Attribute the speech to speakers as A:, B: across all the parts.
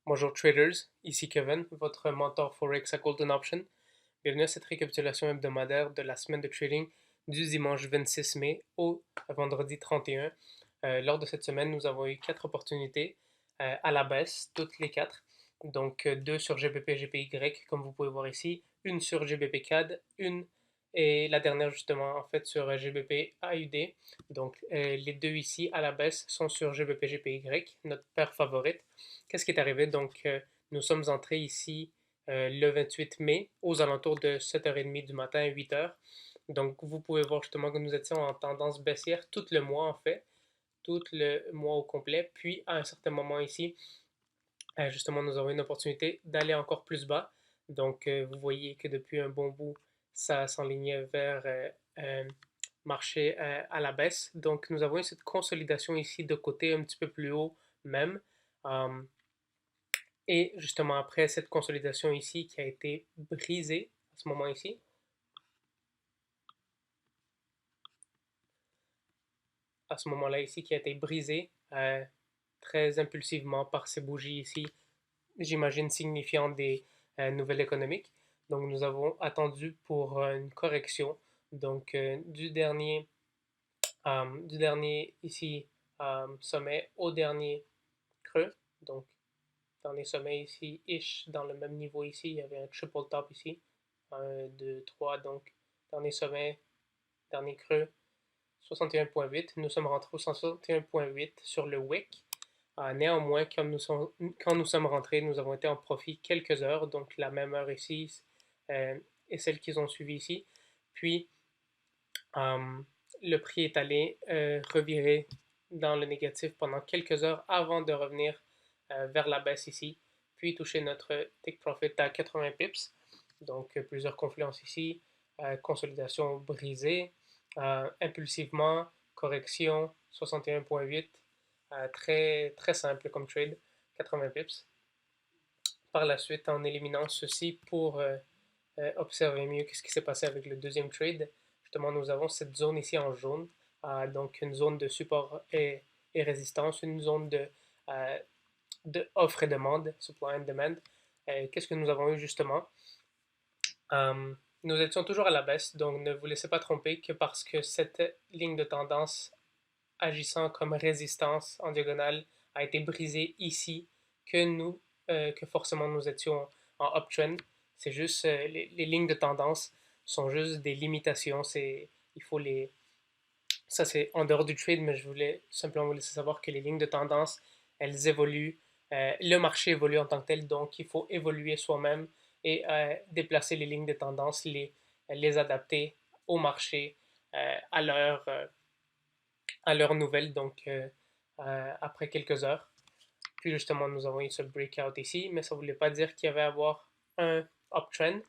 A: Bonjour traders, ici Kevin, votre mentor Forex à Golden Option. Bienvenue à cette récapitulation hebdomadaire de la semaine de trading du dimanche 26 mai au vendredi 31. Lors de cette semaine, nous avons eu 4 opportunités à la baisse, toutes les 4. Donc 2 sur GBP GPY comme vous pouvez voir ici, une sur GBP CAD, une et la dernière justement en fait sur GBP AUD. Donc les deux ici à la baisse sont sur GBP GPY, notre paire favorite. Qu'est-ce qui est arrivé? Donc nous sommes entrés ici le 28 mai aux alentours de 7h30 du matin à 8h. Donc vous pouvez voir justement que nous étions en tendance baissière tout le mois en fait, tout le mois au complet. Puis à un certain moment ici, justement nous avons une opportunité d'aller encore plus bas. Donc vous voyez que depuis un bon bout, ça s'enlignait vers marché à la baisse. Donc nous avons eu cette consolidation ici de côté un petit peu plus haut même. Et justement après cette consolidation ici qui a été brisée à ce moment ici, à ce moment-là ici qui a été brisée très impulsivement par ces bougies ici, j'imagine signifiant des nouvelles économiques. Donc nous avons attendu pour une correction donc du dernier ici sommet au dernier creux. Donc dernier sommet ici, ish, dans le même niveau ici, il y avait un triple top ici. 1, 2, 3, donc dernier sommet, dernier creux, 61,8. Nous sommes rentrés au 61,8 sur le wick. Néanmoins, quand nous sommes rentrés, nous avons été en profit quelques heures, donc la même heure ici et celle qu'ils ont suivi ici. Puis, euh, le prix est allé revirer dans le négatif pendant quelques heures avant de revenir vers la baisse ici, puis toucher notre take profit à 80 pips. Donc, plusieurs confluences ici, consolidation brisée, impulsivement, correction 61,8, très, très simple comme trade, 80 pips. Par la suite, en éliminant ceci pour observer mieux ce qui s'est passé avec le deuxième trade, justement, nous avons cette zone ici en jaune, donc une zone de support et résistance, une zone de offre et demande, supply and demand. Qu'est-ce que nous avons eu justement? Nous étions toujours à la baisse, donc ne vous laissez pas tromper que parce que cette ligne de tendance agissant comme résistance en diagonale a été brisée ici, que forcément nous étions en uptrend. C'est juste, les lignes de tendance sont juste des limitations. Il faut les, ça c'est en dehors du trade, mais je voulais simplement vous laisser savoir que les lignes de tendance, elles évoluent. Le marché évolue en tant que tel, donc il faut évoluer soi-même et déplacer les lignes de tendance, les adapter au marché, à à l'heure nouvelle, donc après quelques heures. Puis justement, nous avons eu ce breakout ici, mais ça ne voulait pas dire qu'il y avait à avoir un uptrend.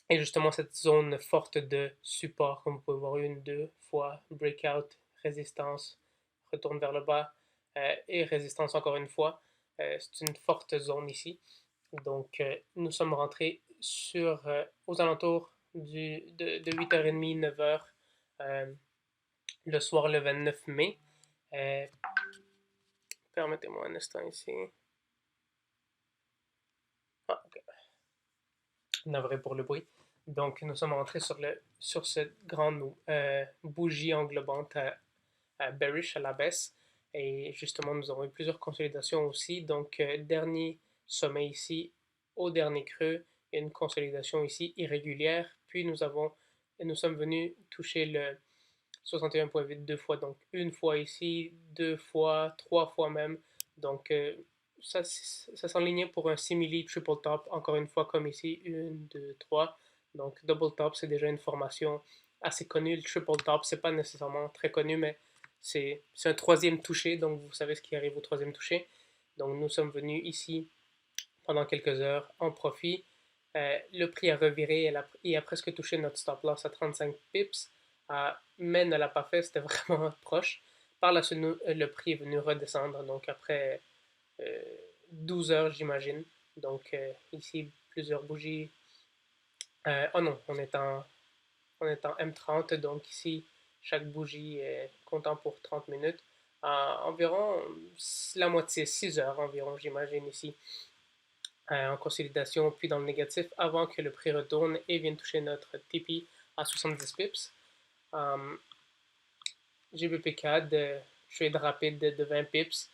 A: Et justement, cette zone forte de support, comme vous pouvez voir, une, deux fois, breakout, résistance, retourne vers le bas, et résistance encore une fois. C'est une forte zone ici. Donc, nous sommes rentrés aux alentours de 8h30, 9h le soir le 29 mai. Permettez-moi un instant ici. Ah, ok. Navré pour le bruit. Donc, nous sommes rentrés sur cette grande bougie englobante à bearish, à la baisse. Et justement, nous avons eu plusieurs consolidations aussi. Donc, dernier sommet ici, au dernier creux, et une consolidation ici irrégulière. Puis, nous sommes venus toucher le 61,8 deux fois. Donc, une fois ici, deux fois, trois fois même. Donc, ça s'enlignait pour un simili triple top, encore une fois comme ici, une, deux, trois. Donc double top, c'est déjà une formation assez connue. Le triple top, c'est pas nécessairement très connu, mais c'est un troisième touché, donc vous savez ce qui arrive au troisième touché. Donc nous sommes venus ici pendant quelques heures en profit. Le prix a reviré et a presque touché notre stop loss à 35 pips, mais ne l'a pas fait, c'était vraiment proche. Par la suite, le prix est venu redescendre, donc après 12 heures, j'imagine. Donc ici, plusieurs bougies. Oh non, on est en M30, donc ici, chaque bougie est comptant pour 30 minutes. environ la moitié, 6 heures environ, j'imagine ici, en consolidation, puis dans le négatif, avant que le prix retourne et vienne toucher notre TP à 70 pips. GBP4 de trade rapide de 20 pips,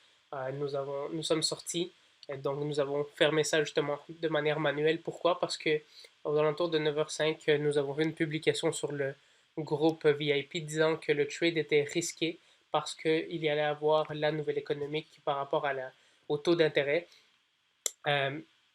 A: nous sommes sortis, donc nous avons fermé ça justement de manière manuelle. Pourquoi? Parce que aux alentours de 9h05, nous avons vu une publication sur le groupe VIP disant que le trade était risqué parce qu'il y allait avoir la nouvelle économique par rapport au taux d'intérêt,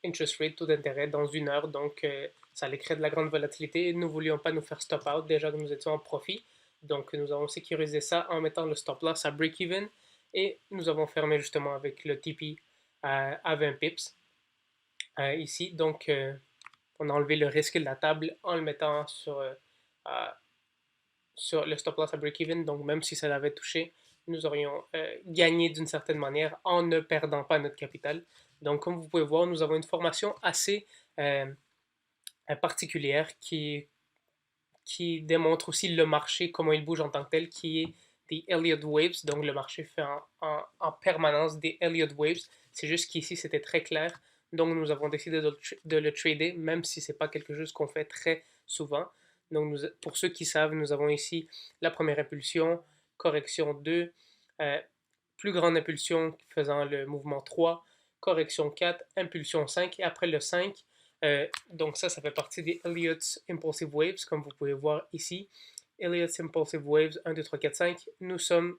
A: interest rate, taux d'intérêt dans 1 heure. Donc, ça allait créer de la grande volatilité. Nous ne voulions pas nous faire stop out, déjà que nous étions en profit. Donc, nous avons sécurisé ça en mettant le stop loss à break-even et nous avons fermé justement avec le TP à 20 pips ici. Donc, on a enlevé le risque de la table en le mettant sur le stop loss à break-even. Donc, même si ça l'avait touché, nous aurions gagné d'une certaine manière en ne perdant pas notre capital. Donc, comme vous pouvez voir, nous avons une formation assez particulière qui démontre aussi le marché, comment il bouge en tant que tel, qui est des Elliott Waves. Donc, le marché fait en permanence des Elliott Waves. C'est juste qu'ici, c'était très clair. Donc, nous avons décidé de le trader, même si ce n'est pas quelque chose qu'on fait très souvent. Donc, pour ceux qui savent, nous avons ici la première impulsion, correction 2, plus grande impulsion faisant le mouvement 3, correction 4, impulsion 5, et après le 5, donc ça fait partie des Elliott's Impulsive Waves, comme vous pouvez voir ici. Elliott's Impulsive Waves 1, 2, 3, 4, 5. Nous sommes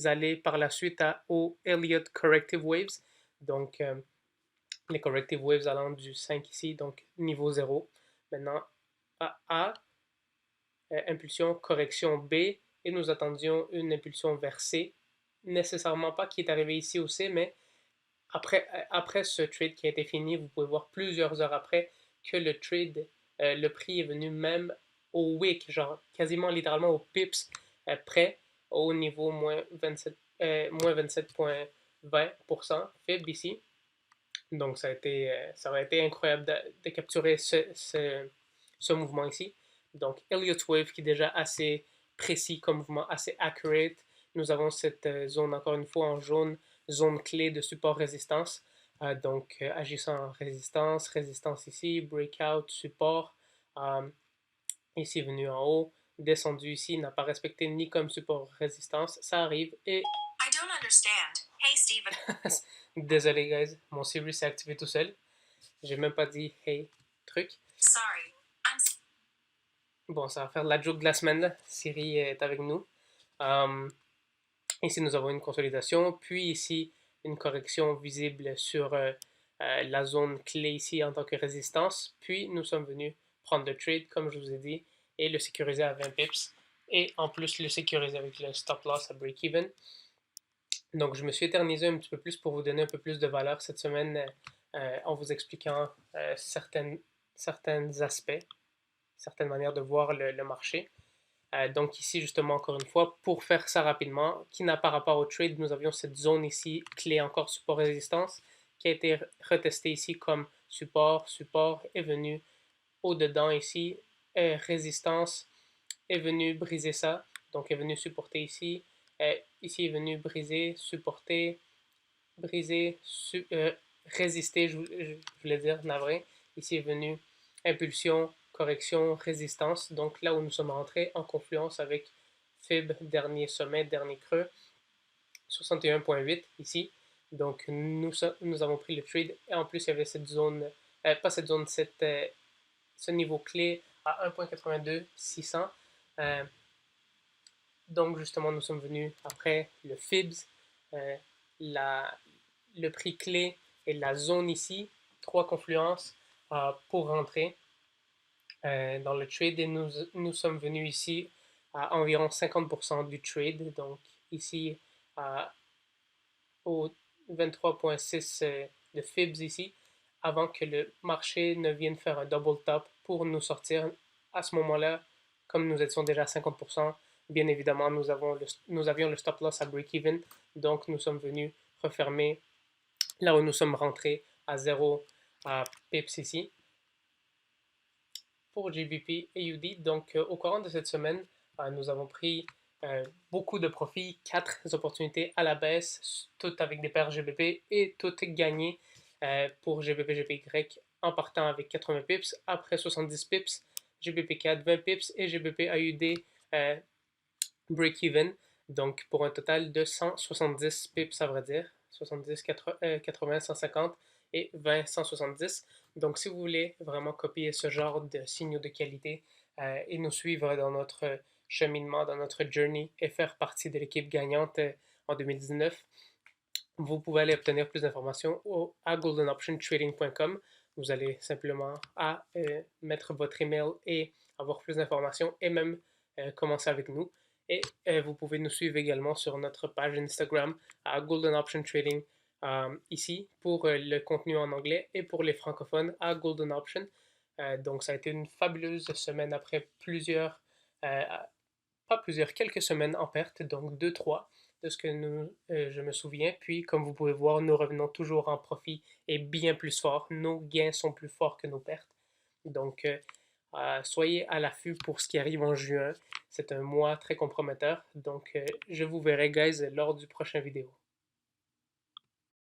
A: allés par la suite aux Elliott Corrective Waves. Donc, les Corrective Waves allant du 5 ici, donc niveau 0. Maintenant, A, impulsion, correction B, et nous attendions une impulsion vers C. Nécessairement pas qui est arrivé ici au C, mais après ce trade qui a été fini, vous pouvez voir plusieurs heures après que le trade, le prix est venu même au wick, genre quasiment littéralement au pips près, au niveau moins 27,20% FIB ici. Donc ça aurait été incroyable de capturer ce mouvement ici. Donc Elliott Wave qui est déjà assez précis comme mouvement, assez accurate. Nous avons cette zone encore une fois en jaune, zone clé de support-résistance. Donc agissant en résistance, résistance ici, breakout, support. Ici venu en haut, descendu ici, n'a pas respecté ni comme support-résistance. Ça arrive et... I don't understand. Hey Steven. Désolé guys, mon Siri s'est activé tout seul. J'ai même pas dit hey truc. Sorry. Bon, ça va faire la joke de la semaine là. Siri est avec nous. Ici nous avons une consolidation, puis ici une correction visible sur la zone clé ici en tant que résistance. Puis nous sommes venus prendre le trade comme je vous ai dit et le sécuriser à 20 pips et en plus le sécuriser avec le stop loss à break-even. Donc, je me suis éternisé un petit peu plus pour vous donner un peu plus de valeur cette semaine en vous expliquant certains aspects, certaines manières de voir le marché. Donc ici, justement, encore une fois, pour faire ça rapidement, qui n'a pas rapport au trade, nous avions cette zone ici, clé encore support-résistance, qui a été retestée ici comme support. Support est venu au-dedans ici, résistance est venu briser ça, donc est venu supporter ici. Ici est venu briser, supporter, briser, résister, je voulais dire, navré. Ici est venu impulsion, correction, résistance. Donc là où nous sommes rentrés en confluence avec FIB, dernier sommet, dernier creux, 61,8 ici. Donc nous avons pris le trade et en plus il y avait cette zone, pas cette zone, ce niveau clé à 1,82,600. Donc justement nous sommes venus après le FIBS, le prix clé et la zone ici, 3 confluences pour rentrer dans le trade et nous sommes venus ici à environ 50% du trade, donc ici au 23,6 de FIBS ici, avant que le marché ne vienne faire un double top pour nous sortir. À ce moment-là, comme nous étions déjà à 50%, bien évidemment, nous avions le stop loss à break-even, donc nous sommes venus refermer là où nous sommes rentrés à 0 à pips ici. Pour GBP et UD, donc au courant de cette semaine, nous avons pris beaucoup de profits, 4 opportunités à la baisse, toutes avec des paires GBP et toutes gagnées pour GBP GPY en partant avec 80 pips, après 70 pips, GBP 4 20 pips et GBP AUD break-even, donc pour un total de 170 pips à vrai dire, 70, 80, 150 et 20, 170. Donc si vous voulez vraiment copier ce genre de signaux de qualité et nous suivre dans notre cheminement, dans notre journey et faire partie de l'équipe gagnante en 2019, vous pouvez aller obtenir plus d'informations à goldenoptiontrading.com. Vous allez simplement mettre votre email et avoir plus d'informations et même commencer avec nous. Et vous pouvez nous suivre également sur notre page Instagram à Golden Option Trading ici pour le contenu en anglais et pour les francophones à Golden Option. Donc ça a été une fabuleuse semaine après quelques semaines en perte, donc 2-3 de ce que je me souviens. Puis, comme vous pouvez voir, nous revenons toujours en profit et bien plus fort. Nos gains sont plus forts que nos pertes. Donc, soyez à l'affût pour ce qui arrive en juin. C'est un mois très comprometteur. Donc, je vous verrai, guys, lors du prochain vidéo.